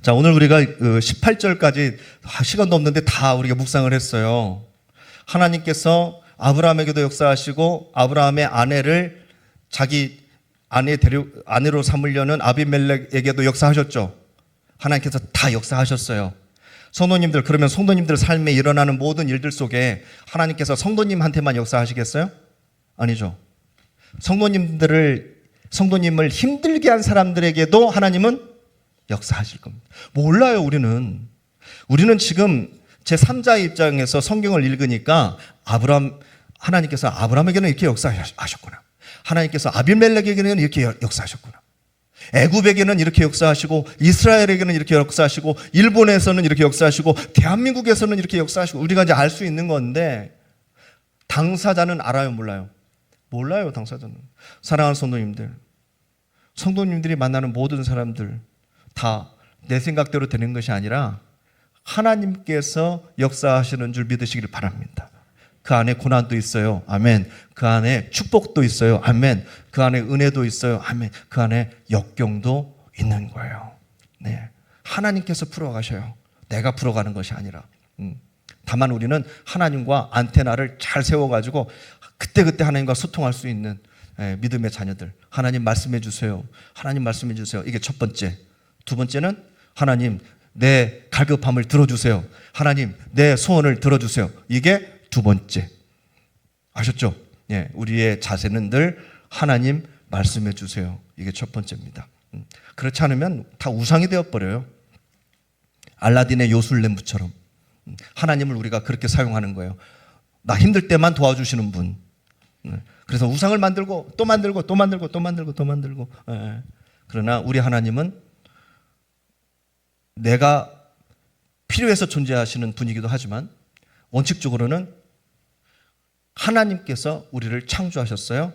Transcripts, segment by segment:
자, 오늘 우리가 18절까지 시간도 없는데 다 우리가 묵상을 했어요. 하나님께서 아브라함에게도 역사하시고 아브라함의 아내를 자기 아내로 삼으려는 아비멜렉에게도 역사하셨죠. 하나님께서 다 역사하셨어요. 성도님들, 그러면 성도님들 삶에 일어나는 모든 일들 속에 하나님께서 성도님한테만 역사하시겠어요? 아니죠. 성도님을 힘들게 한 사람들에게도 하나님은 역사하실 겁니다. 몰라요, 우리는 지금 제3자의 입장에서 성경을 읽으니까 하나님께서 아브라함에게는 이렇게 역사하셨구나. 하나님께서 아비멜렉에게는 이렇게 역사하셨구나. 애굽에게는 이렇게 역사하시고 이스라엘에게는 이렇게 역사하시고 일본에서는 이렇게 역사하시고 대한민국에서는 이렇게 역사하시고 우리가 이제 알 수 있는 건데 당사자는 알아요, 몰라요? 몰라요, 당사자는. 사랑하는 성도님들이 만나는 모든 사람들 다 내 생각대로 되는 것이 아니라 하나님께서 역사하시는 줄 믿으시길 바랍니다. 그 안에 고난도 있어요. 아멘. 그 안에 축복도 있어요. 아멘. 그 안에 은혜도 있어요. 아멘. 그 안에 역경도 있는 거예요. 네. 하나님께서 풀어가셔요. 내가 풀어가는 것이 아니라. 다만 우리는 하나님과 안테나를 잘 세워가지고 그때그때 하나님과 소통할 수 있는 믿음의 자녀들. 하나님 말씀해 주세요. 하나님 말씀해 주세요. 이게 첫 번째. 두 번째는 하나님 내 갈급함을 들어주세요. 하나님 내 소원을 들어주세요. 이게 두 번째. 아셨죠? 예, 우리의 자세는 늘 하나님 말씀해 주세요. 이게 첫 번째입니다. 그렇지 않으면 다 우상이 되어버려요. 알라딘의 요술램프처럼. 하나님을 우리가 그렇게 사용하는 거예요. 나 힘들 때만 도와주시는 분. 그래서 우상을 만들고 또 만들고 또 만들고 또 만들고 또 만들고. 그러나 우리 하나님은 내가 필요해서 존재하시는 분이기도 하지만 원칙적으로는 하나님께서 우리를 창조하셨어요.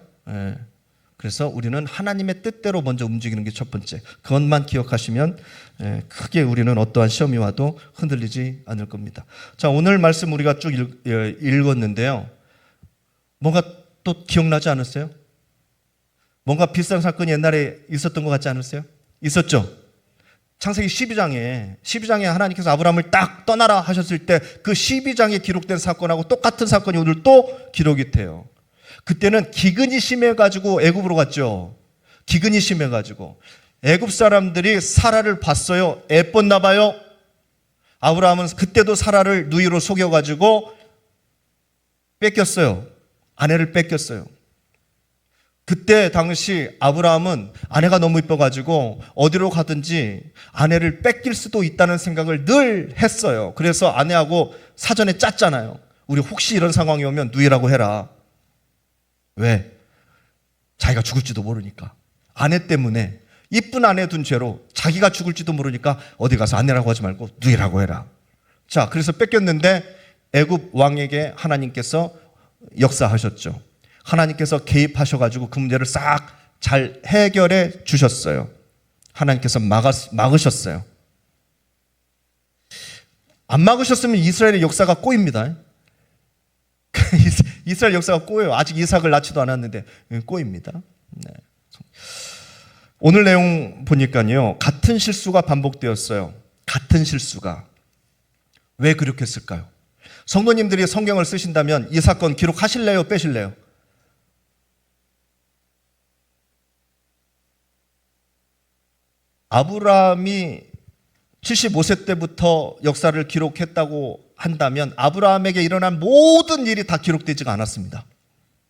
그래서 우리는 하나님의 뜻대로 먼저 움직이는 게 첫 번째. 그것만 기억하시면 크게 우리는 어떠한 시험이 와도 흔들리지 않을 겁니다. 자, 오늘 말씀 우리가 쭉 읽었는데요. 뭔가 또 기억나지 않았어요? 뭔가 비슷한 사건이 옛날에 있었던 것 같지 않았어요? 있었죠? 창세기 12장에 하나님께서 아브라함을 딱 떠나라 하셨을 때 그 12장에 기록된 사건하고 똑같은 사건이 오늘 또 기록이 돼요. 그때는 기근이 심해가지고 애굽으로 갔죠. 기근이 심해가지고 애굽 사람들이 사라를 봤어요. 예뻤나 봐요. 아브라함은 그때도 사라를 누이로 속여가지고 뺏겼어요. 아내를 뺏겼어요. 그때 당시 아브라함은 아내가 너무 이뻐가지고 어디로 가든지 아내를 뺏길 수도 있다는 생각을 늘 했어요. 그래서 아내하고 사전에 짰잖아요. 우리 혹시 이런 상황이 오면 누이라고 해라. 왜? 자기가 죽을지도 모르니까. 아내 때문에 이쁜 아내 둔 죄로 자기가 죽을지도 모르니까 어디 가서 아내라고 하지 말고 누이라고 해라. 자, 그래서 뺏겼는데 애굽 왕에게 하나님께서 역사하셨죠. 하나님께서 개입하셔가지고 그 문제를 싹 잘 해결해 주셨어요. 하나님께서 막으셨어요. 안 막으셨으면 이스라엘의 역사가 꼬입니다. 이스라엘 역사가 꼬여요. 아직 이삭을 낳지도 않았는데 꼬입니다. 네. 오늘 내용 보니까요, 같은 실수가 반복되었어요. 같은 실수가. 왜 그렇게 했을까요? 성도님들이 성경을 쓰신다면 이 사건 기록하실래요? 빼실래요? 아브라함이 75세 때부터 역사를 기록했다고 한다면 아브라함에게 일어난 모든 일이 다 기록되지가 않았습니다.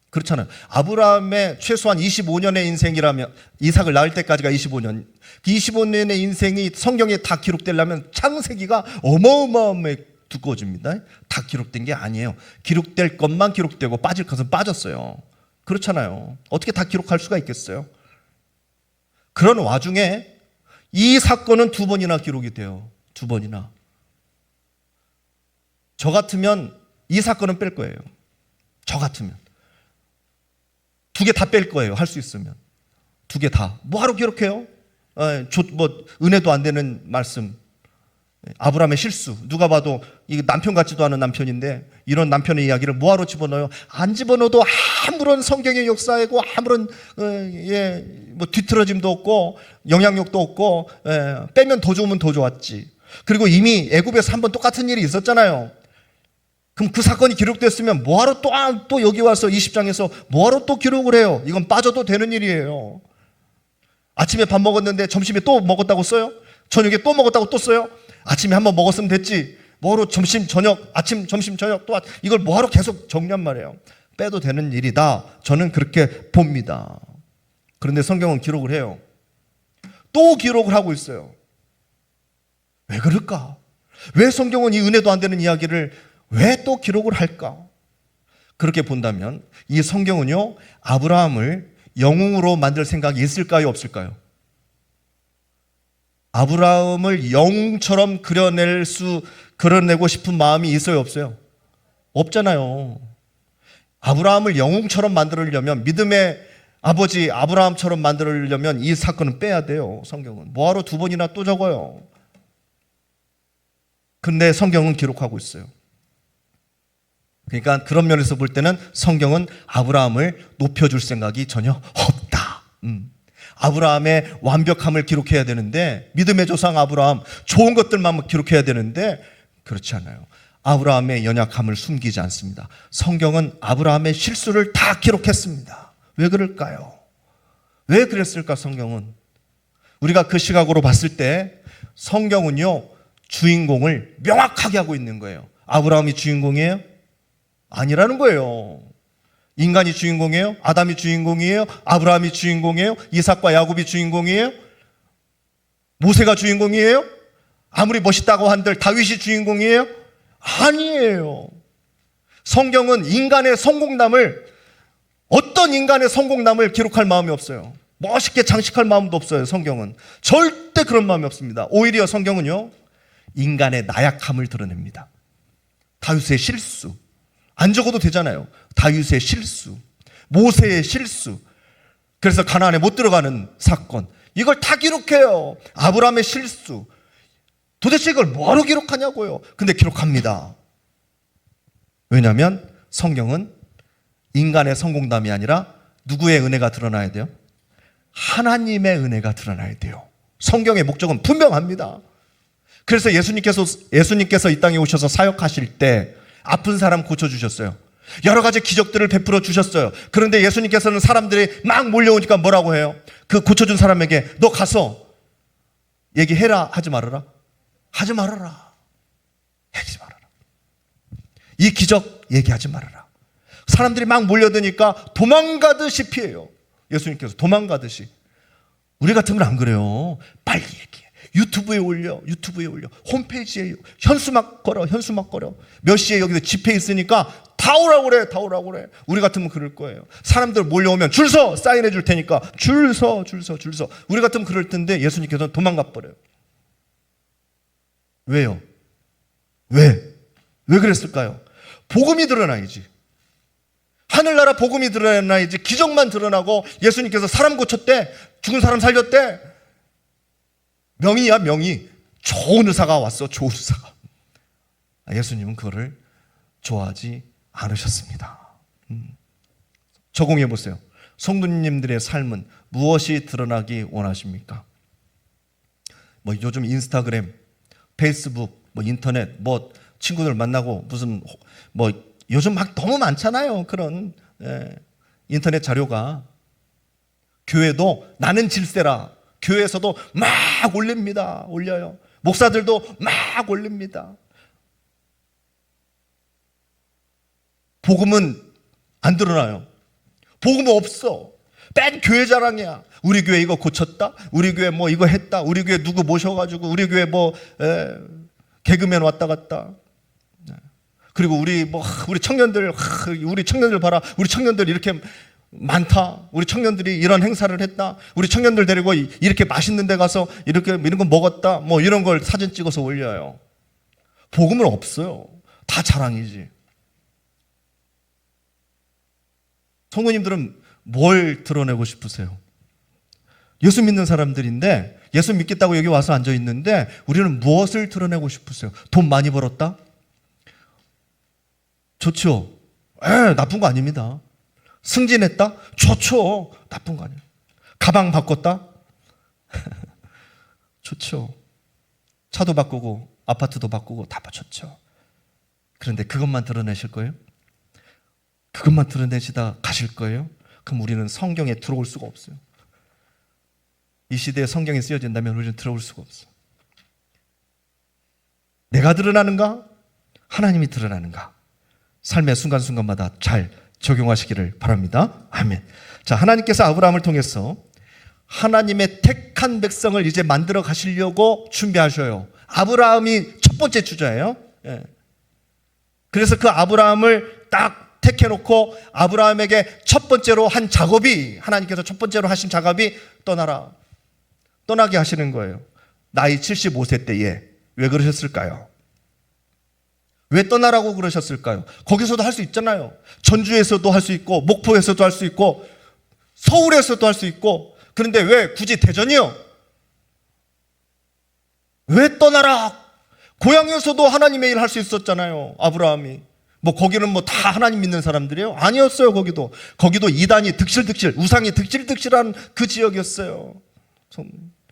그렇잖아요. 아브라함의 최소한 25년의 인생이라면 이삭을 낳을 때까지가 25년. 그 25년의 인생이 성경에 다 기록되려면 창세기가 어마어마하게 두꺼워집니다. 다 기록된 게 아니에요. 기록될 것만 기록되고 빠질 것은 빠졌어요. 그렇잖아요. 어떻게 다 기록할 수가 있겠어요? 그런 와중에 이 사건은 2번이나 기록이 돼요. 2번이나. 저 같으면 이 사건은 뺄 거예요. 저 같으면. 2개 다 뺄 거예요. 할 수 있으면. 2개 다. 뭐하러 기록해요? 은혜도 안 되는 말씀. 아브라함의 실수. 누가 봐도 이게 남편 같지도 않은 남편인데 이런 남편의 이야기를 뭐하러 집어넣어요? 안 집어넣어도 아무런 성경의 역사이고 아무런 뭐 뒤틀어짐도 없고 영향력도 없고 빼면 더 좋으면 더 좋았지. 그리고 이미 애굽에서 한번 똑같은 일이 있었잖아요. 그럼 그 사건이 기록됐으면 뭐하러 또 여기 와서 20장에서 뭐하러 또 기록을 해요? 이건 빠져도 되는 일이에요. 아침에 밥 먹었는데 점심에 또 먹었다고 써요? 저녁에 또 먹었다고 또 써요? 아침에 한번 먹었으면 됐지. 뭐하러 점심 저녁 아침 점심 저녁 또 이걸 뭐하러 계속 정리한 말이에요. 빼도 되는 일이다. 저는 그렇게 봅니다. 그런데 성경은 기록을 해요. 또 기록을 하고 있어요. 왜 그럴까? 왜 성경은 이 은혜도 안 되는 이야기를 왜 또 기록을 할까? 그렇게 본다면 이 성경은요, 아브라함을 영웅으로 만들 생각이 있을까요, 없을까요? 아브라함을 영웅처럼 그려내고 싶은 마음이 있어요, 없어요? 없잖아요. 아브라함을 영웅처럼 만들려면, 믿음의 아버지 아브라함처럼 만들려면 이 사건은 빼야 돼요. 성경은 뭐하러 두 번이나 또 적어요? 근데 성경은 기록하고 있어요. 그러니까 그런 면에서 볼 때는 성경은 아브라함을 높여줄 생각이 전혀 없다. 아브라함의 완벽함을 기록해야 되는데, 믿음의 조상 아브라함 좋은 것들만 기록해야 되는데 그렇지 않아요. 아브라함의 연약함을 숨기지 않습니다. 성경은 아브라함의 실수를 다 기록했습니다. 왜 그럴까요? 왜 그랬을까? 성경은 우리가 그 시각으로 봤을 때 성경은요, 주인공을 명확하게 하고 있는 거예요. 아브라함이 주인공이에요? 아니라는 거예요. 인간이 주인공이에요? 아담이 주인공이에요? 아브라함이 주인공이에요? 이삭과 야곱이 주인공이에요? 모세가 주인공이에요? 아무리 멋있다고 한들 다윗이 주인공이에요? 아니에요. 성경은 어떤 인간의 성공담을 기록할 마음이 없어요. 멋있게 장식할 마음도 없어요. 성경은 절대 그런 마음이 없습니다. 오히려 성경은요, 인간의 나약함을 드러냅니다. 다윗의 실수, 안 적어도 되잖아요. 다윗의 실수, 모세의 실수, 그래서 가나안에 못 들어가는 사건, 이걸 다 기록해요. 아브라함의 실수, 도대체 이걸 뭐하러 기록하냐고요. 근데 기록합니다. 왜냐하면 성경은 인간의 성공담이 아니라 누구의 은혜가 드러나야 돼요? 하나님의 은혜가 드러나야 돼요. 성경의 목적은 분명합니다. 그래서 예수님께서 이 땅에 오셔서 사역하실 때 아픈 사람 고쳐주셨어요. 여러 가지 기적들을 베풀어 주셨어요. 그런데 예수님께서는 사람들이 막 몰려오니까 뭐라고 해요? 그 고쳐준 사람에게 너 가서 얘기해라, 하지 말아라? 하지 말아라. 하지 말아라. 이 기적 얘기하지 말아라. 사람들이 막 몰려드니까 도망가듯이 피해요. 예수님께서 도망가듯이. 우리 같으면 안 그래요. 빨리 얘기해. 유튜브에 올려. 홈페이지에 현수막 걸어. 몇 시에 여기서 집회 있으니까 다 오라고 그래. 우리 같으면 그럴 거예요. 사람들 몰려오면 줄 서, 사인해 줄 테니까 줄 서. 우리 같으면 그럴 텐데 예수님께서는 도망가 버려요. 왜요? 왜 그랬을까요? 복음이 드러나야지. 하늘나라 복음이 드러나야지. 기적만 드러나고 예수님께서 사람 고쳤대, 죽은 사람 살렸대. 명의야, 명의. 좋은 의사가 왔어, 좋은 의사가. 예수님은 그거를 좋아하지 않으셨습니다. 적용해 보세요. 성도님들의 삶은 무엇이 드러나기 원하십니까? 뭐 요즘 인스타그램, 페이스북, 뭐 인터넷, 뭐 친구들 만나고 무슨 뭐 요즘 막 너무 많잖아요. 그런 인터넷 자료가. 교회도 나는 질세라. 교회에서도 막 올려요. 목사들도 막 올립니다. 복음은 안 드러나요. 복음은 없어. 뺀 교회 자랑이야. 우리 교회 이거 고쳤다. 우리 교회 뭐 이거 했다. 우리 교회 누구 모셔가지고 우리 교회 뭐 개그맨 왔다 갔다. 그리고 우리 청년들 봐라. 우리 청년들 이렇게 많다. 우리 청년들이 이런 행사를 했다. 우리 청년들 데리고 이렇게 맛있는 데 가서 이런 거 먹었다. 뭐 이런 걸 사진 찍어서 올려요. 복음은 없어요. 다 자랑이지. 성도님들은 뭘 드러내고 싶으세요? 예수 믿는 사람들인데, 예수 믿겠다고 여기 와서 앉아 있는데 우리는 무엇을 드러내고 싶으세요? 돈 많이 벌었다? 좋죠. 나쁜 거 아닙니다. 승진했다? 좋죠. 나쁜 거 아니에요. 가방 바꿨다? 좋죠. 차도 바꾸고 아파트도 바꾸고 다 좋죠. 그런데 그것만 드러내실 거예요? 그것만 드러내시다 가실 거예요? 그럼 우리는 성경에 들어올 수가 없어요. 이 시대에 성경이 쓰여진다면 우리는 들어올 수가 없어요. 내가 드러나는가? 하나님이 드러나는가? 삶의 순간순간마다 잘 적용하시기를 바랍니다. 아멘. 자, 하나님께서 아브라함을 통해서 하나님의 택한 백성을 이제 만들어 가시려고 준비하셔요. 아브라함이 첫 번째 주자예요. 예. 그래서 그 아브라함을 딱 택해놓고 아브라함에게 첫 번째로 한 작업이, 하나님께서 첫 번째로 하신 작업이 떠나라. 떠나게 하시는 거예요. 나이 75세 때에. 왜 그러셨을까요? 왜 떠나라고 그러셨을까요? 거기서도 할 수 있잖아요. 전주에서도 할 수 있고, 목포에서도 할 수 있고, 서울에서도 할 수 있고. 그런데 왜 굳이 대전이요? 왜 떠나라? 고향에서도 하나님의 일 할 수 있었잖아요. 아브라함이. 뭐 거기는 뭐 다 하나님 믿는 사람들이에요? 아니었어요. 거기도 이단이 득실득실, 우상이 득실득실한 그 지역이었어요.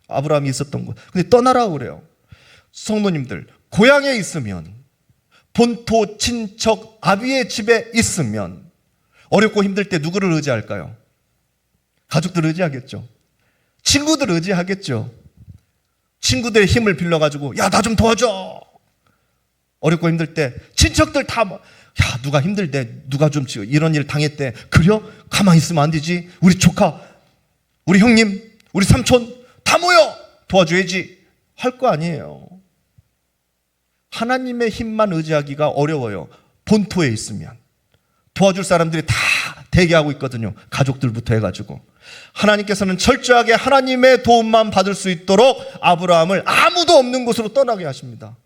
아브라함이 있었던 곳. 근데 떠나라고 그래요. 성도님들, 고향에 있으면, 본토, 친척, 아비의 집에 있으면 어렵고 힘들 때 누구를 의지할까요? 가족들 의지하겠죠. 친구들 의지하겠죠. 친구들의 힘을 빌려가지고 야, 나 좀 도와줘. 어렵고 힘들 때 친척들 다 야, 누가 힘들대, 누가 좀 이런 일 당했대. 그래요? 가만히 있으면 안 되지. 우리 조카, 우리 형님, 우리 삼촌 다 모여 도와줘야지 할 거 아니에요. 하나님의 힘만 의지하기가 어려워요. 본토에 있으면 도와줄 사람들이 다 대기하고 있거든요. 가족들부터 해가지고. 하나님께서는 철저하게 하나님의 도움만 받을 수 있도록 아브라함을 아무도 없는 곳으로 떠나게 하십니다.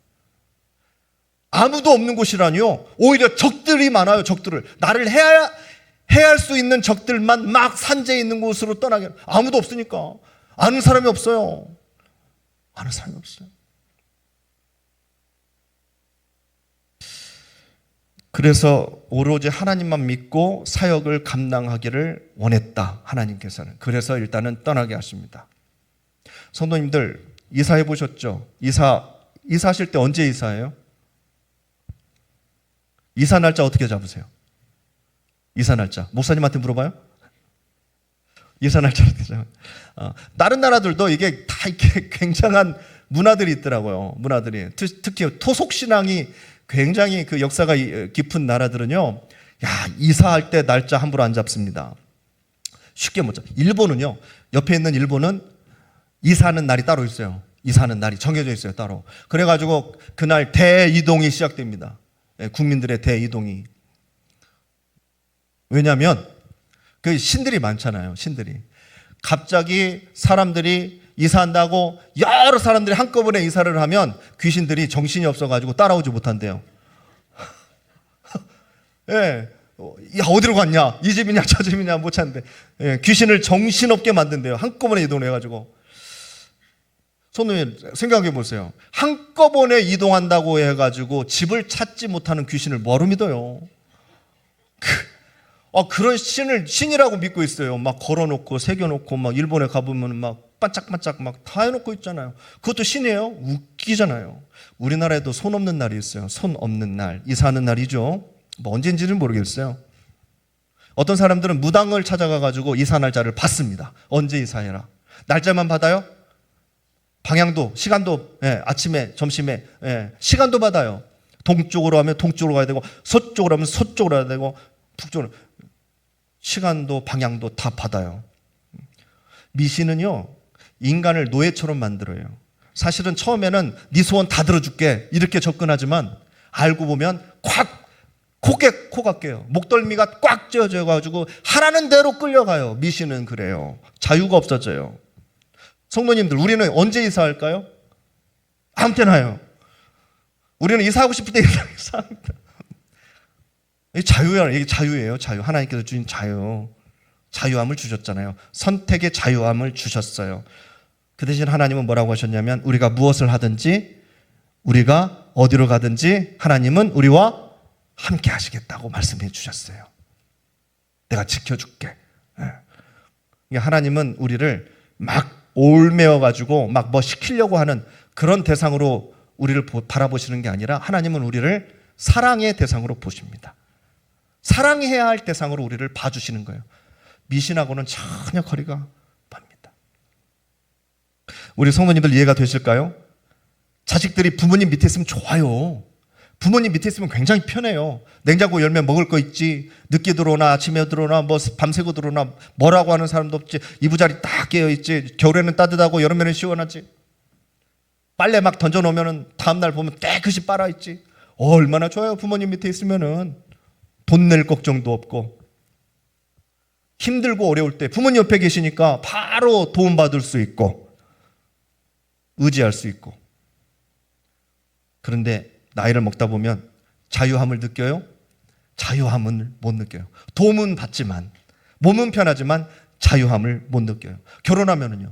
아무도 없는 곳이라니요, 오히려 적들이 많아요. 적들을, 나를 해할 수 있는 적들만 막 산재에 있는 곳으로 떠나게. 아무도 없으니까. 아는 사람이 없어요. 아는 사람이 없어요. 그래서 오로지 하나님만 믿고 사역을 감당하기를 원했다. 하나님께서는. 그래서 일단은 떠나게 하십니다. 성도님들, 이사해 보셨죠? 이사하실 때 언제 이사해요? 이사 날짜 어떻게 잡으세요? 이사 날짜. 목사님한테 물어봐요? 이사 날짜 어떻게 잡아요? 다른 나라들도 이게 다 이렇게 굉장한 문화들이 있더라고요. 문화들이. 특히 토속신앙이 굉장히 그 역사가 깊은 나라들은요, 야, 이사할 때 날짜 함부로 안 잡습니다. 쉽게 못 잡. 일본은요, 옆에 있는 일본은 이사하는 날이 따로 있어요. 이사하는 날이 정해져 있어요, 따로. 그래가지고 그날 대이동이 시작됩니다. 국민들의 대이동이. 왜냐하면 그 신들이 많잖아요. 신들이. 갑자기 사람들이 이사한다고 여러 사람들이 한꺼번에 이사를 하면 귀신들이 정신이 없어가지고 따라오지 못한대요. 예. 야, 어디로 갔냐? 이 집이냐 저 집이냐 못 찾는데, 예, 귀신을 정신없게 만든대요. 한꺼번에 이동을 해가지고. 손님 생각해 보세요. 한꺼번에 이동한다고 해가지고 집을 찾지 못하는 귀신을 뭐로 믿어요? 그런 신이라고 믿고 있어요. 막 걸어놓고 새겨놓고 막 일본에 가보면 막 반짝반짝 막 다 해놓고 있잖아요. 그것도 신이에요? 웃기잖아요. 우리나라에도 손 없는 날이 있어요. 손 없는 날, 이사하는 날이죠. 뭐 언제인지는 모르겠어요. 어떤 사람들은 무당을 찾아가가지고 이사 날짜를 받습니다. 언제 이사해라. 날짜만 받아요? 방향도, 시간도, 예, 아침에, 점심에, 예, 시간도 받아요. 동쪽으로 하면 동쪽으로 가야 되고, 서쪽으로 하면 서쪽으로 가야 되고, 북쪽으로. 시간도 방향도 다 받아요. 미신은요, 인간을 노예처럼 만들어요. 사실은 처음에는 네 소원 다 들어줄게 이렇게 접근하지만 알고 보면 코가 깨요. 목덜미가 꽉 쥐어져가지고 하라는 대로 끌려가요. 미신은 그래요. 자유가 없어져요. 성도님들, 우리는 언제 이사할까요? 아무 때나요. 우리는 이사하고 싶을 때 이사합니다. 이게 자유예요. 이게 자유예요. 자유. 하나님께서 주신 자유. 자유함을 주셨잖아요. 선택의 자유함을 주셨어요. 그 대신 하나님은 뭐라고 하셨냐면, 우리가 무엇을 하든지, 우리가 어디로 가든지 하나님은 우리와 함께 하시겠다고 말씀해 주셨어요. 내가 지켜줄게. 하나님은 우리를 막 올매어 가지고 막 뭐 시키려고 하는 그런 대상으로 우리를 바라보시는 게 아니라 하나님은 우리를 사랑의 대상으로 보십니다. 사랑해야 할 대상으로 우리를 봐주시는 거예요. 미신하고는 전혀 거리가 멉니다. 우리 성도님들 이해가 되실까요? 자식들이 부모님 밑에 있으면 좋아요. 부모님 밑에 있으면 굉장히 편해요. 냉장고 열면 먹을 거 있지. 늦게 들어오나 아침에 들어오나 뭐 밤새고 들어오나 뭐라고 하는 사람도 없지. 이부자리 딱 깨어있지. 겨울에는 따뜻하고 여름에는 시원하지. 빨래 막 던져놓으면 다음날 보면 깨끗이 빨아있지. 얼마나 좋아요. 부모님 밑에 있으면은 돈 낼 걱정도 없고 힘들고 어려울 때 부모님 옆에 계시니까 바로 도움받을 수 있고 의지할 수 있고. 그런데 나이를 먹다 보면 자유함을 느껴요? 자유함을 못 느껴요. 도움은 받지만 몸은 편하지만 자유함을 못 느껴요. 결혼하면은요.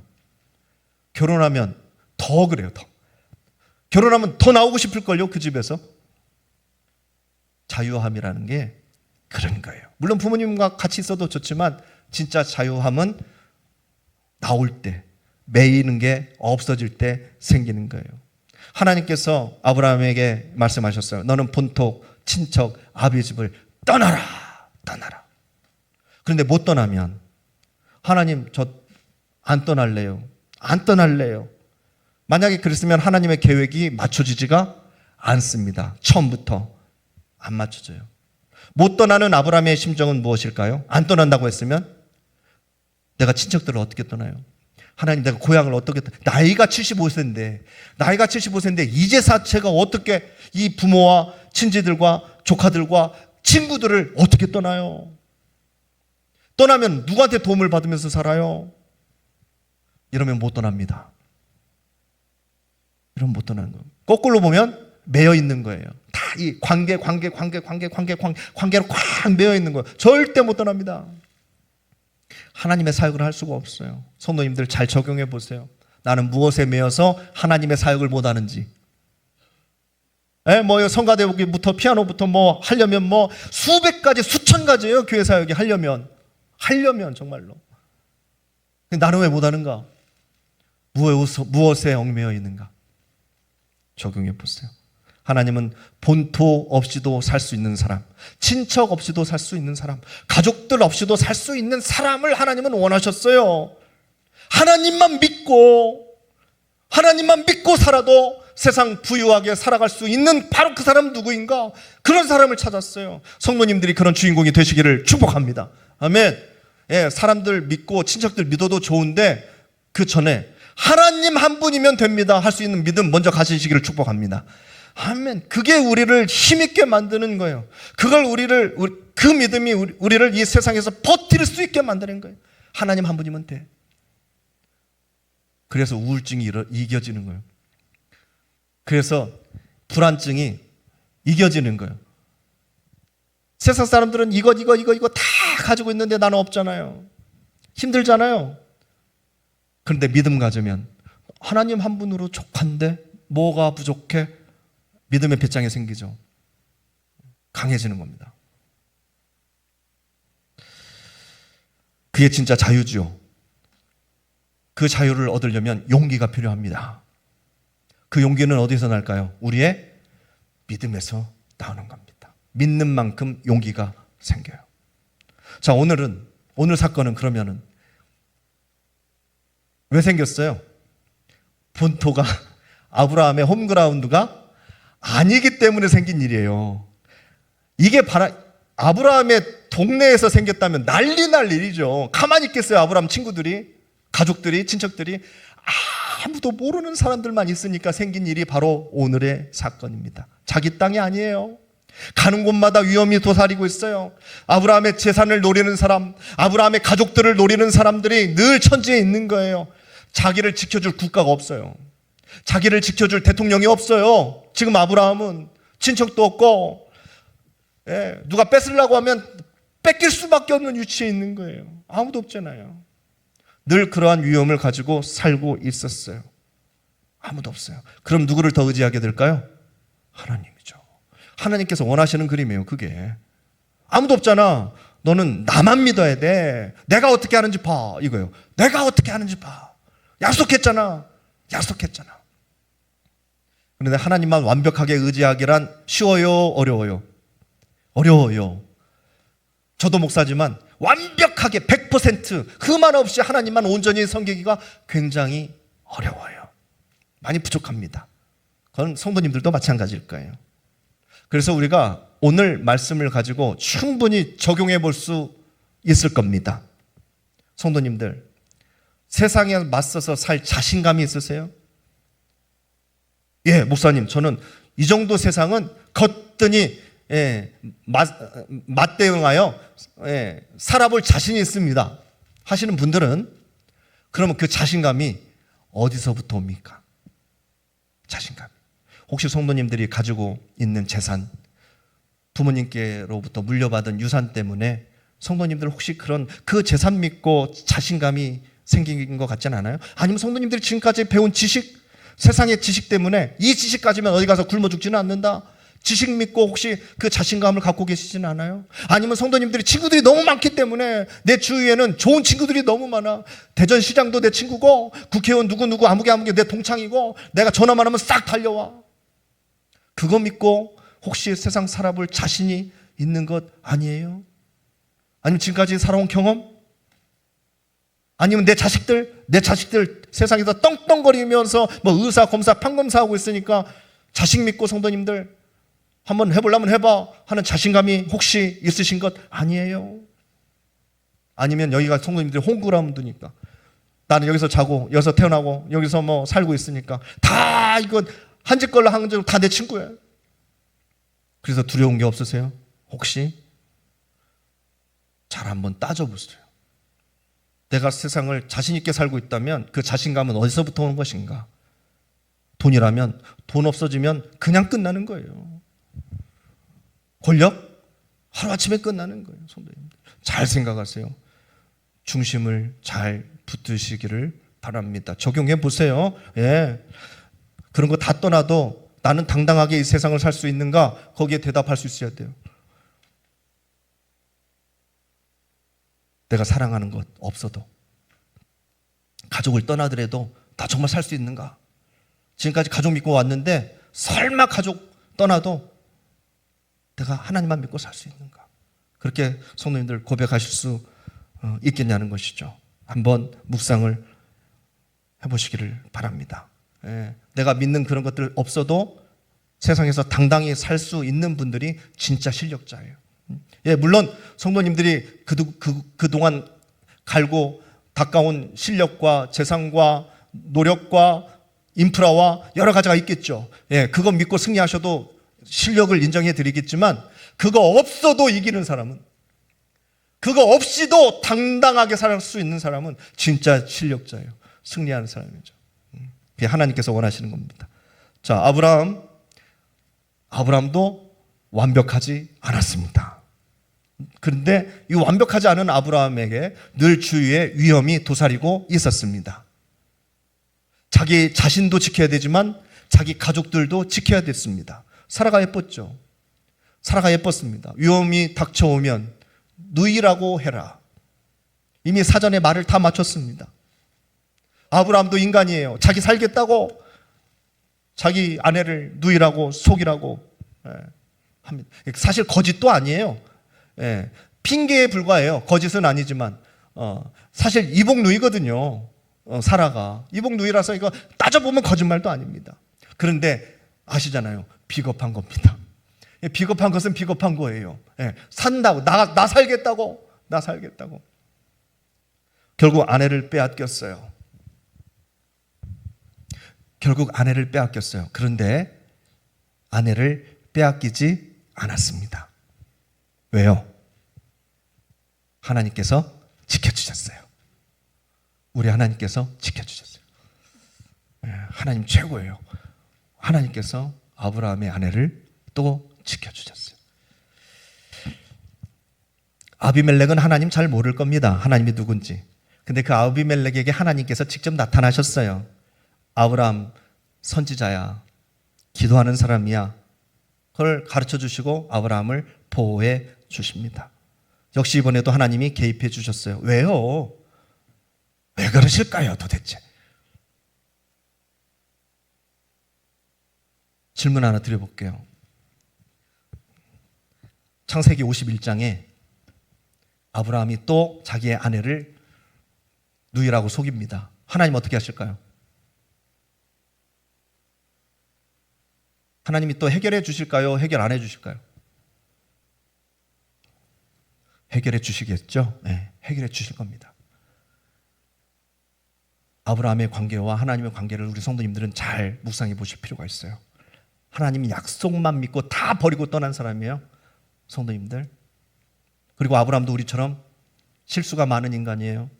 결혼하면 더 그래요. 더. 결혼하면 더 나오고 싶을걸요. 그 집에서. 자유함이라는 게 그런 거예요. 물론 부모님과 같이 있어도 좋지만 진짜 자유함은 나올 때, 매이는 게 없어질 때 생기는 거예요. 하나님께서 아브라함에게 말씀하셨어요. 너는 본토, 친척, 아비 집을 떠나라. 떠나라. 그런데 못 떠나면 하나님 저 안 떠날래요. 안 떠날래요. 만약에 그랬으면 하나님의 계획이 맞춰지지가 않습니다. 처음부터 안 맞춰져요. 못 떠나는 아브라함의 심정은 무엇일까요? 안 떠난다고 했으면 내가 친척들을 어떻게 떠나요? 하나님 내가 고향을 어떻게 나이가 75세인데 이제 사체가 어떻게 이 부모와 친지들과 조카들과 친구들을 어떻게 떠나요? 떠나면 누구한테 도움을 받으면서 살아요? 이러면 못 떠납니다. 이러면 못 떠나는 거예요. 거꾸로 보면 매여 있는 거예요. 다 이 관계로 꽉 매여 있는 거예요. 절대 못 떠납니다. 하나님의 사역을 할 수가 없어요. 성도님들 잘 적용해 보세요. 나는 무엇에 매여서 하나님의 사역을 못 하는지. 뭐 성가대부터 피아노부터 뭐 하려면 뭐 수백 가지 수천 가지예요. 교회 사역이 하려면 정말로. 나는 왜 못 하는가? 무엇에 얽매여 있는가? 적용해 보세요. 하나님은 본토 없이도 살 수 있는 사람, 친척 없이도 살 수 있는 사람, 가족들 없이도 살 수 있는 사람을 하나님은 원하셨어요. 하나님만 믿고 살아도 세상 부유하게 살아갈 수 있는 바로 그 사람 누구인가? 그런 사람을 찾았어요. 성도님들이 그런 주인공이 되시기를 축복합니다. 아멘. 사람들 믿고 친척들 믿어도 좋은데 그 전에 하나님 한 분이면 됩니다. 할 수 있는 믿음 먼저 가지시기를 축복합니다. 아멘. 그게 우리를 힘있게 만드는 거예요. 그 믿음이 우리를 이 세상에서 버틸 수 있게 만드는 거예요. 하나님 한 분이면 돼. 그래서 우울증이 이겨지는 거예요. 그래서 불안증이 이겨지는 거예요. 세상 사람들은 이거 다 가지고 있는데 나는 없잖아요. 힘들잖아요. 그런데 믿음 가지면 하나님 한 분으로 족한데 뭐가 부족해? 믿음의 배짱이 생기죠. 강해지는 겁니다. 그게 진짜 자유죠. 그 자유를 얻으려면 용기가 필요합니다. 그 용기는 어디서 날까요? 우리의 믿음에서 나오는 겁니다. 믿는 만큼 용기가 생겨요. 자, 오늘 사건은 그러면은 왜 생겼어요? 본토가 아브라함의 홈그라운드가 아니기 때문에 생긴 일이에요. 이게 아브라함의 동네에서 생겼다면 난리 날 일이죠. 가만히 있겠어요? 아브라함 친구들이, 가족들이, 친척들이. 아무도 모르는 사람들만 있으니까 생긴 일이 바로 오늘의 사건입니다. 자기 땅이 아니에요. 가는 곳마다 위험이 도사리고 있어요. 아브라함의 재산을 노리는 사람, 아브라함의 가족들을 노리는 사람들이 늘 천지에 있는 거예요. 자기를 지켜줄 국가가 없어요. 자기를 지켜줄 대통령이 없어요. 지금 아브라함은 친척도 없고, 누가 뺏으려고 하면 뺏길 수밖에 없는 위치에 있는 거예요. 아무도 없잖아요. 늘 그러한 위험을 가지고 살고 있었어요. 아무도 없어요. 그럼 누구를 더 의지하게 될까요? 하나님이죠. 하나님께서 원하시는 그림이에요. 그게 아무도 없잖아. 너는 나만 믿어야 돼. 내가 어떻게 하는지 봐. 이거예요. 내가 어떻게 하는지 봐. 약속했잖아. 그런데 하나님만 완벽하게 의지하기란 쉬워요? 어려워요? 어려워요. 저도 목사지만 완벽하게 100% 흠한 없이 하나님만 온전히 섬기기가 굉장히 어려워요. 많이 부족합니다. 그건 성도님들도 마찬가지일 거예요. 그래서 우리가 오늘 말씀을 가지고 충분히 적용해 볼 수 있을 겁니다. 성도님들, 세상에 맞서서 살 자신감이 있으세요? 예, 목사님, 저는 이 정도 세상은 거뜬히 맞대응하여 살아볼 자신이 있습니다 하시는 분들은, 그러면 그 자신감이 어디서부터 옵니까? 자신감. 혹시 성도님들이 가지고 있는 재산, 부모님께로부터 물려받은 유산 때문에 성도님들 혹시 그런 그 재산 믿고 자신감이 생긴 것 같지는 않아요? 아니면 성도님들이 지금까지 배운 지식, 세상의 지식 때문에 이 지식 가지면 어디 가서 굶어 죽지는 않는다, 지식 믿고 혹시 그 자신감을 갖고 계시지는 않아요? 아니면 성도님들이 친구들이 너무 많기 때문에 내 주위에는 좋은 친구들이 너무 많아. 대전시장도 내 친구고, 국회의원 누구누구 아무개 내 동창이고, 내가 전화만 하면 싹 달려와. 그거 믿고 혹시 세상 살아볼 자신이 있는 것 아니에요? 아니면 지금까지 살아온 경험? 아니면 내 자식들 세상에서 떵떵거리면서 뭐 의사, 검사, 판검사하고 있으니까 자식 믿고 성도님들 한번 해보려면 해봐 하는 자신감이 혹시 있으신 것 아니에요? 아니면 여기가 성도님들이 홈그라운드니까, 나는 여기서 자고 여기서 태어나고 여기서 뭐 살고 있으니까 다 이거 한 집 걸로 한 집 다 내 친구예요. 그래서 두려운 게 없으세요? 혹시 잘 한번 따져보세요. 내가 세상을 자신 있게 살고 있다면 그 자신감은 어디서부터 오는 것인가? 돈이라면 돈 없어지면 그냥 끝나는 거예요. 권력? 하루아침에 끝나는 거예요. 성도님들, 잘 생각하세요. 중심을 잘 붙드시기를 바랍니다. 적용해 보세요. 예. 그런 거 다 떠나도 나는 당당하게 이 세상을 살 수 있는가? 거기에 대답할 수 있어야 돼요. 내가 사랑하는 것 없어도, 가족을 떠나더라도 나 정말 살 수 있는가? 지금까지 가족 믿고 왔는데 설마 가족 떠나도 내가 하나님만 믿고 살 수 있는가? 그렇게 성도님들 고백하실 수 있겠냐는 것이죠. 한번 묵상을 해보시기를 바랍니다. 예, 내가 믿는 그런 것들 없어도 세상에서 당당히 살 수 있는 분들이 진짜 실력자예요. 예, 물론 성도님들이 그동안 갈고 닦아온 실력과 재산과 노력과 인프라와 여러 가지가 있겠죠. 예, 그거 믿고 승리하셔도 실력을 인정해 드리겠지만, 그거 없어도 이기는 사람은, 그거 없이도 당당하게 살 수 있는 사람은 진짜 실력자예요. 승리하는 사람이죠. 그게 하나님께서 원하시는 겁니다. 자, 아브라함도 완벽하지 않았습니다. 그런데 이 완벽하지 않은 아브라함에게 늘 주위에 위험이 도사리고 있었습니다. 자기 자신도 지켜야 되지만 자기 가족들도 지켜야 됐습니다. 사라가 예뻤죠. 사라가 예뻤습니다. 위험이 닥쳐오면 누이라고 해라. 이미 사전에 말을 다 맞췄습니다. 아브라함도 인간이에요. 자기 살겠다고 자기 아내를 누이라고 속이라고 합니다. 사실 거짓도 아니에요. 핑계에 불과해요. 거짓은 아니지만 사실 이복 누이거든요. 사라가 이복 누이라서 이거 따져보면 거짓말도 아닙니다. 그런데 아시잖아요. 비겁한 겁니다. 비겁한 것은 비겁한 거예요. 산다고 나 살겠다고 결국 아내를 빼앗겼어요. 그런데 아내를 빼앗기지 않았습니다. 왜요? 하나님께서 지켜주셨어요. 우리 하나님께서 지켜주셨어요. 하나님 최고예요. 하나님께서 아브라함의 아내를 또 지켜주셨어요. 아비멜렉은 하나님 잘 모를 겁니다. 하나님이 누군지. 근데 그 아비멜렉에게 하나님께서 직접 나타나셨어요. 아브라함 선지자야, 기도하는 사람이야. 그걸 가르쳐 주시고 아브라함을 보호해 주십니다. 역시 이번에도 하나님이 개입해 주셨어요. 왜요? 왜 그러실까요, 도대체? 질문 하나 드려볼게요. 창세기 51장에 아브라함이 또 자기의 아내를 누이라고 속입니다. 하나님 어떻게 하실까요? 하나님이 또 해결해 주실까요? 해결 안 해 주실까요? 해결해 주시겠죠? 네, 해결해 주실 겁니다. 아브라함의 관계와 하나님의 관계를 우리 성도님들은 잘 묵상해 보실 필요가 있어요. 하나님이 약속만 믿고 다 버리고 떠난 사람이에요, 성도님들. 그리고 아브라함도 우리처럼 실수가 많은 인간이에요.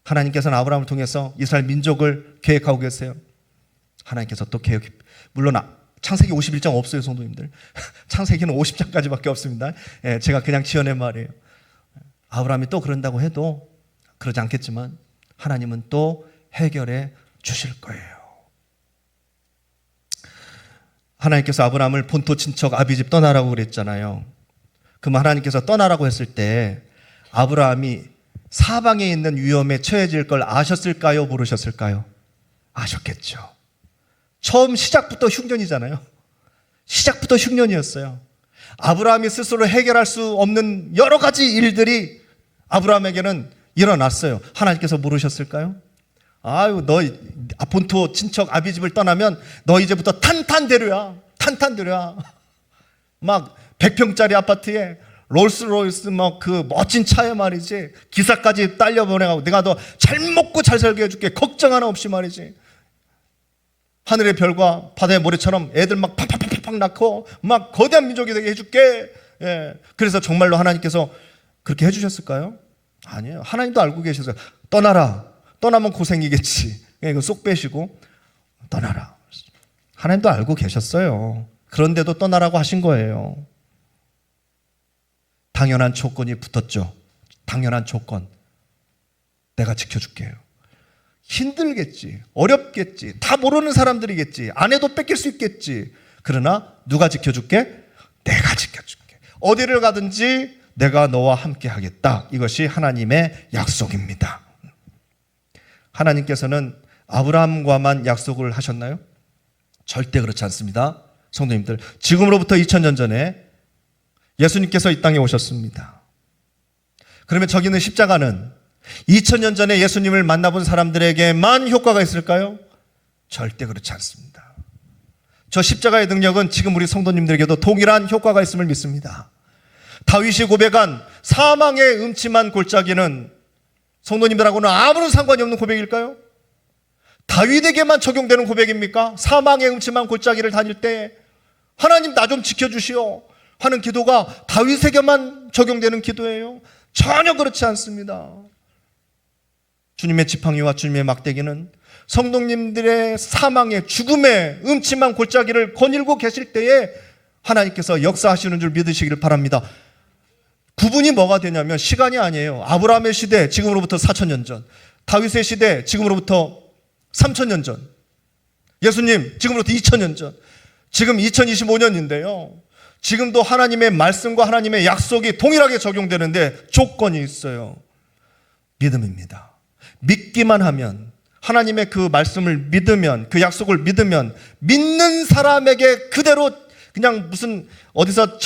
하나님께서는 아브라함을 통해서 이스라엘 민족을 계획하고 계세요. 하나님께서 또 물론 창세기 51장 없어요, 성도님들. 창세기는 50장까지밖에 없습니다. 제가 그냥 지어낸 말이에요. 아브라함이 또 그런다고 해도 그러지 않겠지만 하나님은 또 해결해 주실 거예요. 하나님께서 아브라함을 본토 친척 아비집 떠나라고 그랬잖아요. 그럼 하나님께서 떠나라고 했을 때 아브라함이 사방에 있는 위험에 처해질 걸 아셨을까요? 모르셨을까요? 아셨겠죠. 처음 시작부터 흉년이잖아요. 시작부터 흉년이었어요. 아브라함이 스스로 해결할 수 없는 여러 가지 일들이 아브라함에게는 일어났어요. 하나님께서 모르셨을까요? 아유, 너 본토 친척 아비집을 떠나면 너 이제부터 탄탄대로야. 탄탄대로야. 막 100평짜리 아파트에 롤스로이스 뭐 그 멋진 차에 말이지, 기사까지 딸려 보내가고 내가 너 잘 먹고 잘 살게 해줄게, 걱정 하나 없이 말이지. 하늘의 별과 바다의 모래처럼 애들 막 팍팍팍팍 낳고 막 거대한 민족이 되게 해줄게. 예. 그래서 정말로 하나님께서 그렇게 해주셨을까요? 아니에요. 하나님도 알고 계셔서 떠나라. 떠나면 고생이겠지. 이거 쏙 빼시고 떠나라. 하나님도 알고 계셨어요. 그런데도 떠나라고 하신 거예요. 당연한 조건이 붙었죠. 당연한 조건. 내가 지켜줄게요. 힘들겠지, 어렵겠지, 다 모르는 사람들이겠지, 아내도 뺏길 수 있겠지. 그러나 누가 지켜줄게? 내가 지켜줄게. 어디를 가든지 내가 너와 함께 하겠다. 이것이 하나님의 약속입니다. 하나님께서는 아브라함과만 약속을 하셨나요? 절대 그렇지 않습니다. 성도님들, 지금으로부터 2000년 전에 예수님께서 이 땅에 오셨습니다. 그러면 저기 있는 십자가는 2000년 전에 예수님을 만나본 사람들에게만 효과가 있을까요? 절대 그렇지 않습니다. 저 십자가의 능력은 지금 우리 성도님들에게도 동일한 효과가 있음을 믿습니다. 다윗이 고백한 사망의 음침한 골짜기는 성도님들하고는 아무런 상관이 없는 고백일까요? 다윗에게만 적용되는 고백입니까? 사망의 음침한 골짜기를 다닐 때 하나님 나 좀 지켜주시오 하는 기도가 다윗에게만 적용되는 기도예요? 전혀 그렇지 않습니다. 주님의 지팡이와 주님의 막대기는 성도님들의 사망의 죽음의 음침한 골짜기를 거닐고 계실 때에 하나님께서 역사하시는 줄 믿으시기를 바랍니다. 구분이 뭐가 되냐면 시간이 아니에요. 아브라함의 시대, 지금으로부터 4000년 전. 다윗의 시대, 지금으로부터 3000년 전. 예수님, 지금으로부터 2000년 전. 지금 2025년인데요. 지금도 하나님의 말씀과 하나님의 약속이 동일하게 적용되는데 조건이 있어요. 믿음입니다. 믿기만 하면, 하나님의 그 말씀을 믿으면, 그 약속을 믿으면, 믿는 사람에게 그대로 그냥 무슨 어디서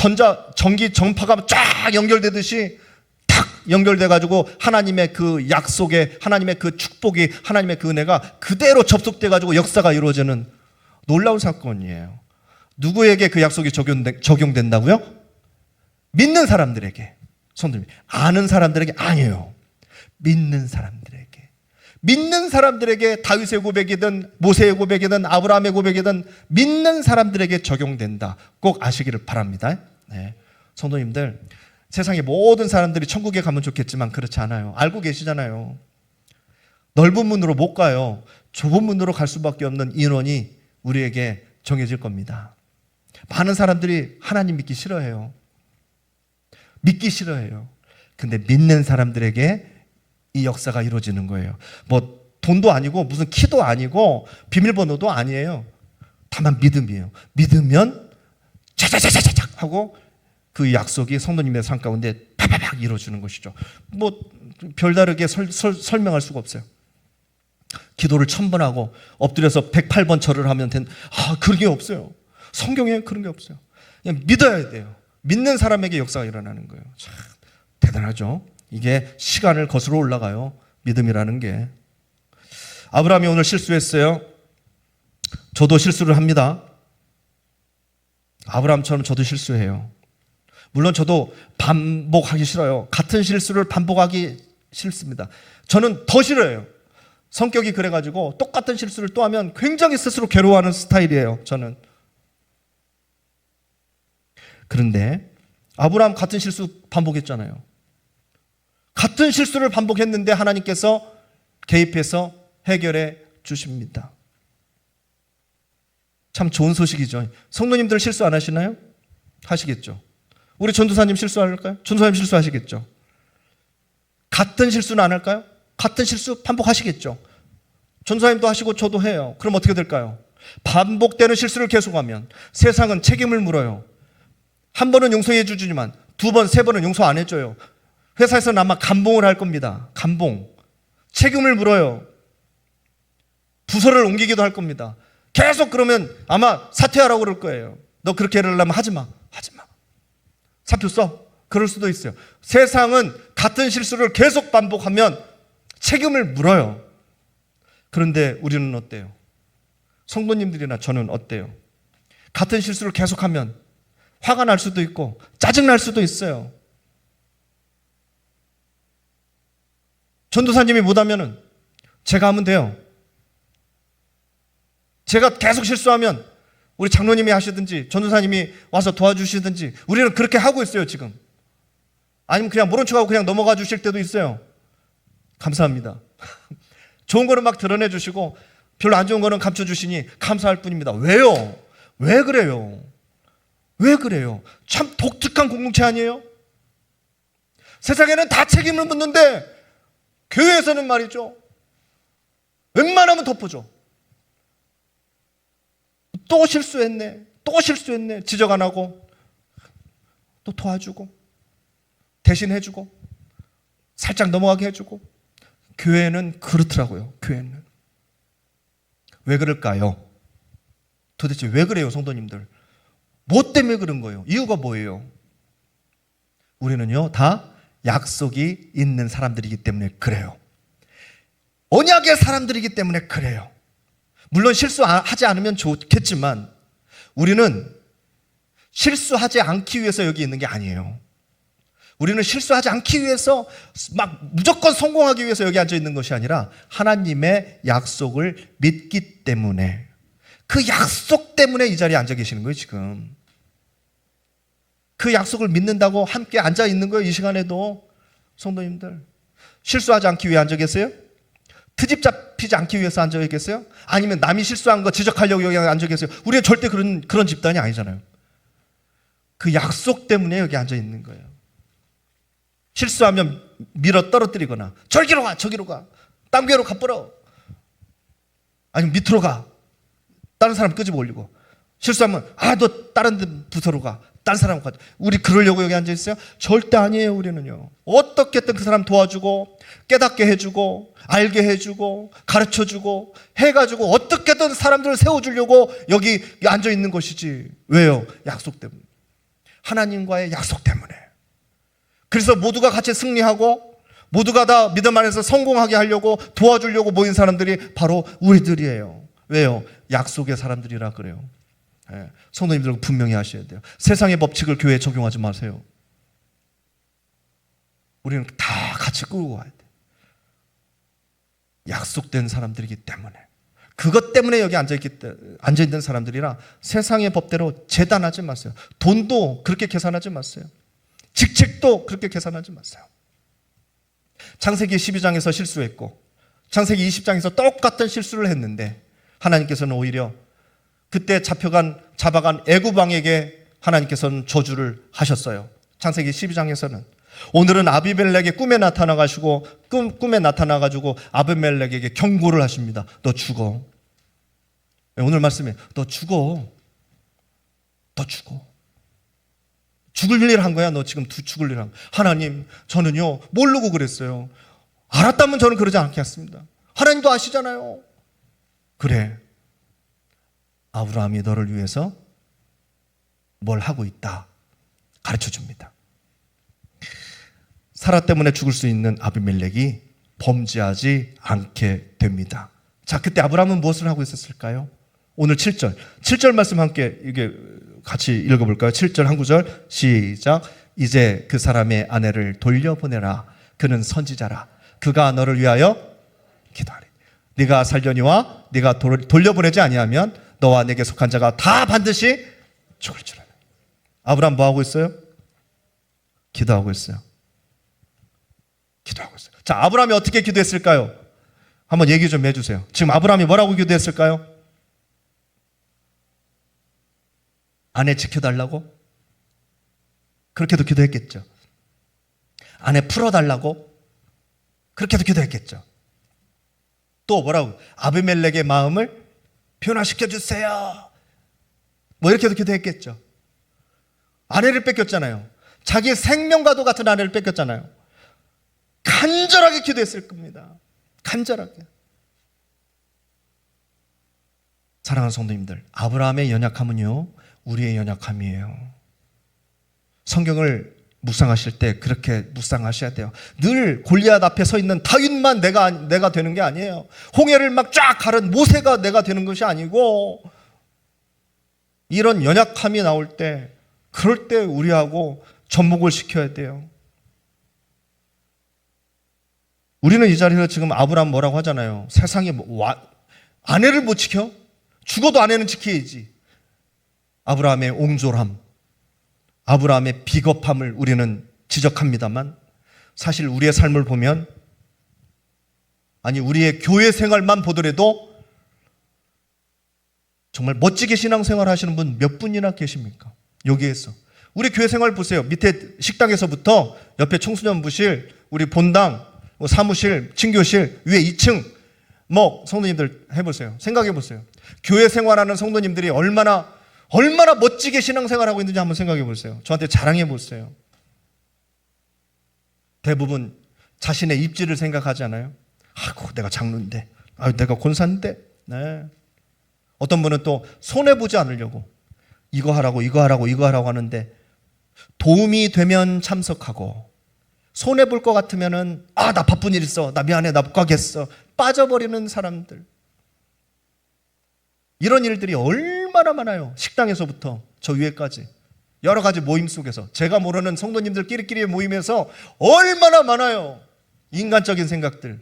전기 전파가 쫙 연결되듯이 탁 연결돼가지고 하나님의 그 약속에, 하나님의 그 축복이, 하나님의 그 은혜가 그대로 접속돼가지고 역사가 이루어지는 놀라운 사건이에요. 누구에게 그 약속이 적용된다고요? 믿는 사람들에게. 손들면 아는 사람들에게 아니에요. 믿는 사람들에게. 믿는 사람들에게 다윗의 고백이든 모세의 고백이든 아브라함의 고백이든 믿는 사람들에게 적용된다. 꼭 아시기를 바랍니다. 네. 성도님들, 세상의 모든 사람들이 천국에 가면 좋겠지만 그렇지 않아요. 알고 계시잖아요. 넓은 문으로 못 가요. 좁은 문으로 갈 수밖에 없는 인원이 우리에게 정해질 겁니다. 많은 사람들이 하나님 믿기 싫어해요. 믿기 싫어해요. 근데 믿는 사람들에게 이 역사가 이루어지는 거예요. 뭐 돈도 아니고 무슨 키도 아니고 비밀번호도 아니에요. 다만 믿음이에요. 믿으면 자자자자자작 하고 그 약속이 성도님의 삶 가운데 팍 파바박 이루어지는 것이죠. 뭐 별다르게 설명할 수가 없어요. 기도를 1000번 하고 엎드려서 108번 절을 하면 그런 게 없어요. 성경에 그런 게 없어요. 그냥 믿어야 돼요. 믿는 사람에게 역사가 일어나는 거예요. 참 대단하죠. 이게 시간을 거슬러 올라가요. 믿음이라는 게. 아브라함이 오늘 실수했어요. 저도 실수를 합니다. 아브라함처럼 저도 실수해요. 물론 저도 반복하기 싫어요. 같은 실수를 반복하기 싫습니다. 저는 더 싫어요. 성격이 그래가지고 똑같은 실수를 또 하면 굉장히 스스로 괴로워하는 스타일이에요. 저는. 그런데 아브라함 같은 실수 반복했잖아요. 같은 실수를 반복했는데 하나님께서 개입해서 해결해 주십니다. 참 좋은 소식이죠. 성도님들 실수 안 하시나요? 하시겠죠. 우리 전도사님 실수할까요? 전도사님 실수하시겠죠. 같은 실수는 안 할까요? 같은 실수 반복하시겠죠. 전도사님도 하시고 저도 해요. 그럼 어떻게 될까요? 반복되는 실수를 계속하면 세상은 책임을 물어요. 한 번은 용서해 주지만 2번, 3번은 용서 안 해줘요. 회사에서는 아마 감봉을 할 겁니다. 감봉. 책임을 물어요. 부서를 옮기기도 할 겁니다. 계속 그러면 아마 사퇴하라고 그럴 거예요. 너 그렇게 하려면 하지 마. 하지 마. 사표 써. 그럴 수도 있어요. 세상은 같은 실수를 계속 반복하면 책임을 물어요. 그런데 우리는 어때요? 성도님들이나 저는 어때요? 같은 실수를 계속하면 화가 날 수도 있고 짜증 날 수도 있어요. 전도사님이 못하면은 제가 하면 돼요. 제가 계속 실수하면 우리 장로님이 하시든지 전도사님이 와서 도와주시든지 우리는 그렇게 하고 있어요 지금. 아니면 그냥 모른 척하고 그냥 넘어가 주실 때도 있어요. 감사합니다. 좋은 거는 막 드러내 주시고 별로 안 좋은 거는 감춰 주시니 감사할 뿐입니다. 왜요? 왜 그래요? 왜 그래요? 참 독특한 공동체 아니에요? 세상에는 다 책임을 묻는데 교회에서는 말이죠. 웬만하면 덮어줘. 또 실수했네. 또 실수했네. 지적 안 하고 또 도와주고 대신해주고 살짝 넘어가게 해주고. 교회는 그렇더라고요. 교회는. 왜 그럴까요? 도대체 왜 그래요 성도님들? 뭐 때문에 그런 거예요? 이유가 뭐예요? 우리는요 다 약속이 있는 사람들이기 때문에 그래요. 언약의 사람들이기 때문에 그래요. 물론 실수하지 않으면 좋겠지만 우리는 실수하지 않기 위해서 여기 있는 게 아니에요. 우리는 실수하지 않기 위해서 막 무조건 성공하기 위해서 여기 앉아 있는 것이 아니라 하나님의 약속을 믿기 때문에, 그 약속 때문에 이 자리에 앉아 계시는 거예요 지금. 그 약속을 믿는다고 함께 앉아 있는 거예요. 이 시간에도. 성도님들 실수하지 않기 위해 앉아 계세요? 트집 잡히지 않기 위해서 앉아 계세요? 아니면 남이 실수한 거 지적하려고 여기 앉아 계세요? 우리는 절대 그런 집단이 아니잖아요. 그 약속 때문에 여기 앉아 있는 거예요. 실수하면 밀어 떨어뜨리거나 저기로 가, 저기로 가, 딴 교회로 가버려, 아니면 밑으로 가, 다른 사람 끄집어 올리고, 실수하면 너 다른 부서로 가, 다른 사람 가. 우리 그러려고 여기 앉아 있어요? 절대 아니에요. 우리는요 어떻게든 그 사람 도와주고 깨닫게 해주고 알게 해주고 가르쳐주고 해가지고 어떻게든 사람들을 세워주려고 여기 앉아 있는 것이지. 왜요? 약속 때문에. 하나님과의 약속 때문에. 그래서 모두가 같이 승리하고 모두가 다 믿음 안에서 성공하게 하려고 도와주려고 모인 사람들이 바로 우리들이에요. 왜요? 약속의 사람들이라 그래요. 성도님들 분명히 하셔야 돼요. 세상의 법칙을 교회에 적용하지 마세요. 우리는 다 같이 끌고 가야 돼요. 약속된 사람들이기 때문에. 그것 때문에 여기 앉아있는 사람들이라 세상의 법대로 재단하지 마세요. 돈도 그렇게 계산하지 마세요. 직책도 그렇게 계산하지 마세요. 창세기 12장에서 실수했고 창세기 20장에서 똑같은 실수를 했는데 하나님께서는 오히려 그때 잡아간 애굽 왕에게 하나님께서는 저주를 하셨어요. 창세기 12장에서는 오늘은 아비멜렉의 꿈에 나타나가지고 아비멜렉에게 경고를 하십니다. 너 죽어. 오늘 말씀에 너 죽어. 너 죽어. 죽을 일 한 거야. 너 지금 죽을 일 한 거야. 하나님, 저는요 모르고 그랬어요. 알았다면 저는 그러지 않겠습니다. 하나님도 아시잖아요. 그래, 아브라함이 너를 위해서 뭘 하고 있다 가르쳐 줍니다. 사라 때문에 죽을 수 있는 아비멜렉이 범죄하지 않게 됩니다. 자, 그때 아브라함은 무엇을 하고 있었을까요? 오늘 7절 말씀 함께 이게 같이 읽어볼까요? 7절 한 구절 시작. 이제 그 사람의 아내를 돌려보내라. 그는 선지자라. 그가 너를 위하여 기도하리. 네가 살려니와 네가 돌려보내지 아니하면 너와 내게 속한 자가 다 반드시 죽을 줄 알아. 아브라함 뭐 하고 있어요? 기도하고 있어요. 기도하고 있어요. 자, 아브라함이 어떻게 기도했을까요? 한번 얘기 좀 해주세요. 지금 아브라함이 뭐라고 기도했을까요? 아내 지켜달라고? 그렇게도 기도했겠죠. 아내 풀어달라고? 그렇게도 기도했겠죠. 또 뭐라고? 아비멜렉의 마음을 변화시켜주세요. 뭐 이렇게도 기도했겠죠. 아내를 뺏겼잖아요. 자기의 생명과도 같은 아내를 뺏겼잖아요. 간절하게 기도했을 겁니다. 간절하게. 사랑하는 성도님들, 아브라함의 연약함은요 우리의 연약함이에요. 성경을 묵상하실 때 그렇게 묵상하셔야 돼요. 늘 골리앗 앞에 서 있는 다윗만 내가 되는 게 아니에요. 홍해를 막 쫙 가른 모세가 내가 되는 것이 아니고, 이런 연약함이 나올 때, 그럴 때 우리하고 접목을 시켜야 돼요. 우리는 이 자리에서 지금 아브라함 뭐라고 하잖아요. 세상에 아내를 못 지켜? 죽어도 아내는 지켜야지. 아브라함의 옹졸함, 아브라함의 비겁함을 우리는 지적합니다만, 사실 우리의 삶을 보면, 아니 우리의 교회 생활만 보더라도 정말 멋지게 신앙생활 하시는 분 몇 분이나 계십니까? 여기에서 우리 교회 생활 보세요. 밑에 식당에서부터 옆에 청소년부실, 우리 본당, 사무실, 친교실, 위에 2층, 성도님들 해보세요. 생각해보세요. 교회 생활하는 성도님들이 얼마나 멋지게 신앙생활하고 있는지 한번 생각해보세요. 저한테 자랑해보세요. 대부분 자신의 입지를 생각하지 않아요? 아이고, 내가 장로인데, 내가 권사인데. 네. 어떤 분은 또 손해보지 않으려고 이거 하라고 하는데, 도움이 되면 참석하고, 손해볼 것 같으면은 나 바쁜 일 있어, 나 미안해, 나 못 가겠어, 빠져버리는 사람들. 이런 일들이 얼마나 많아요. 식당에서부터 저 위에까지 여러 가지 모임 속에서, 제가 모르는 성도님들끼리의 모임에서 얼마나 많아요. 인간적인 생각들.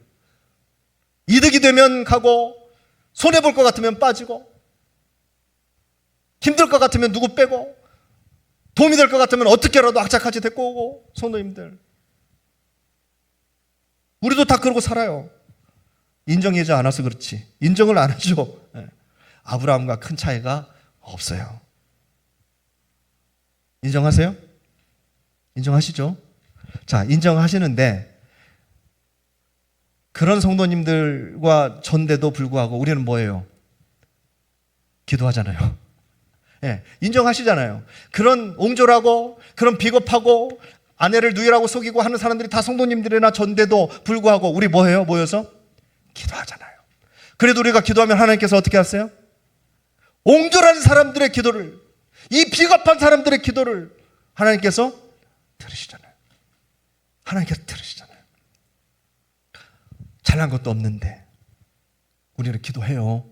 이득이 되면 가고, 손해볼 것 같으면 빠지고, 힘들 것 같으면 누구 빼고, 도움이 될 것 같으면 어떻게라도 악착같이 데리고 오고. 성도님들, 우리도 다 그러고 살아요. 인정하지 않아서 그렇지. 인정을 안 하죠. 아브라함과 큰 차이가 없어요. 인정하세요? 인정하시죠? 자, 인정하시는데, 그런 성도님들과 전데도 불구하고 우리는 뭐예요? 기도하잖아요. 인정하시잖아요. 그런 옹졸하고, 그런 비겁하고, 아내를 누이라고 속이고 하는 사람들이 다 성도님들이나 전데도 불구하고 우리 뭐해요? 모여서 기도하잖아요. 그래도 우리가 기도하면 하나님께서 어떻게 하세요? 옹졸한 사람들의 기도를, 이 비겁한 사람들의 기도를 하나님께서 들으시잖아요. 하나님께서 들으시잖아요. 잘난 것도 없는데 우리는 기도해요.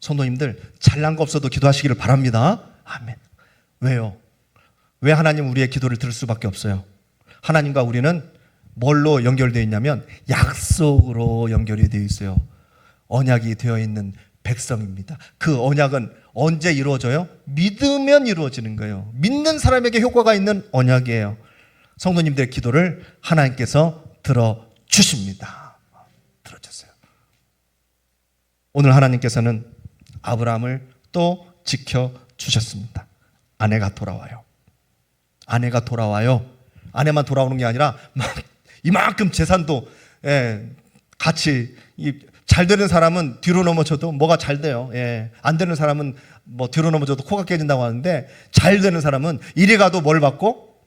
성도님들, 잘난 거 없어도 기도하시기를 바랍니다. 아멘. 왜요? 왜 하나님 우리의 기도를 들을 수밖에 없어요? 하나님과 우리는 뭘로 연결되어 있냐면 약속으로 연결이 되어 있어요. 언약이 되어 있는 백성입니다. 그 언약은 언제 이루어져요? 믿으면 이루어지는 거예요. 믿는 사람에게 효과가 있는 언약이에요. 성도님들의 기도를 하나님께서 들어주십니다. 들어주세요. 오늘 하나님께서는 아브라함을 또 지켜주셨습니다. 아내가 돌아와요. 아내가 돌아와요. 아내만 돌아오는 게 아니라 이만큼 재산도 같이, 잘 되는 사람은 뒤로 넘어져도 뭐가 잘 돼요. 안 되는 사람은 뭐 뒤로 넘어져도 코가 깨진다고 하는데, 잘 되는 사람은 이리 가도 뭘 받고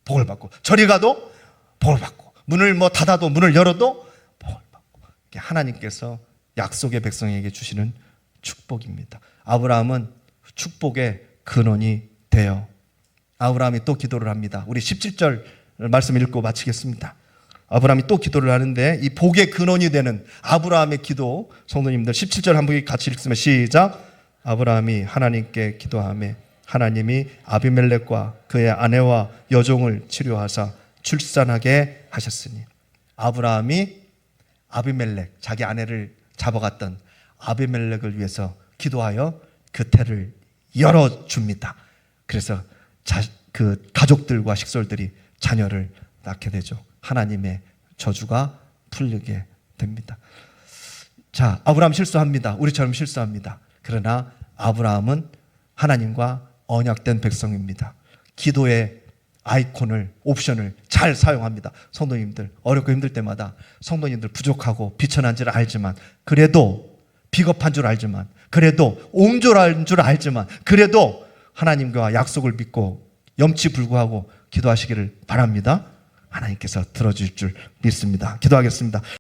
복을 받고, 저리 가도 복을 받고, 문을 뭐 닫아도 문을 열어도 복을 받고, 이게 하나님께서 약속의 백성에게 주시는 축복입니다. 아브라함은 축복의 근원이 되어 아브라함이 또 기도를 합니다. 우리 17절 말씀 읽고 마치겠습니다. 아브라함이 또 기도를 하는데 이 복의 근원이 되는 아브라함의 기도, 성도님들 17절 한번 같이 읽으면 시작. 아브라함이 하나님께 기도하며 하나님이 아비멜렉과 그의 아내와 여종을 치료하사 출산하게 하셨으니. 아브라함이 아비멜렉, 자기 아내를 잡아갔던 아비멜렉을 위해서 기도하여 그 태를 열어줍니다. 그래서 그 가족들과 식솔들이 자녀를 낳게 되죠. 하나님의 저주가 풀리게 됩니다. 자, 아브라함 실수합니다. 우리처럼 실수합니다. 그러나 아브라함은 하나님과 언약된 백성입니다. 기도의 아이콘을, 옵션을 잘 사용합니다. 성도님들, 어렵고 힘들 때마다 성도님들 부족하고 비천한 줄 알지만, 그래도 비겁한 줄 알지만, 그래도 옹졸한 줄 알지만, 그래도 하나님과 약속을 믿고 염치불구하고 기도하시기를 바랍니다. 하나님께서 들어줄 줄 믿습니다. 기도하겠습니다.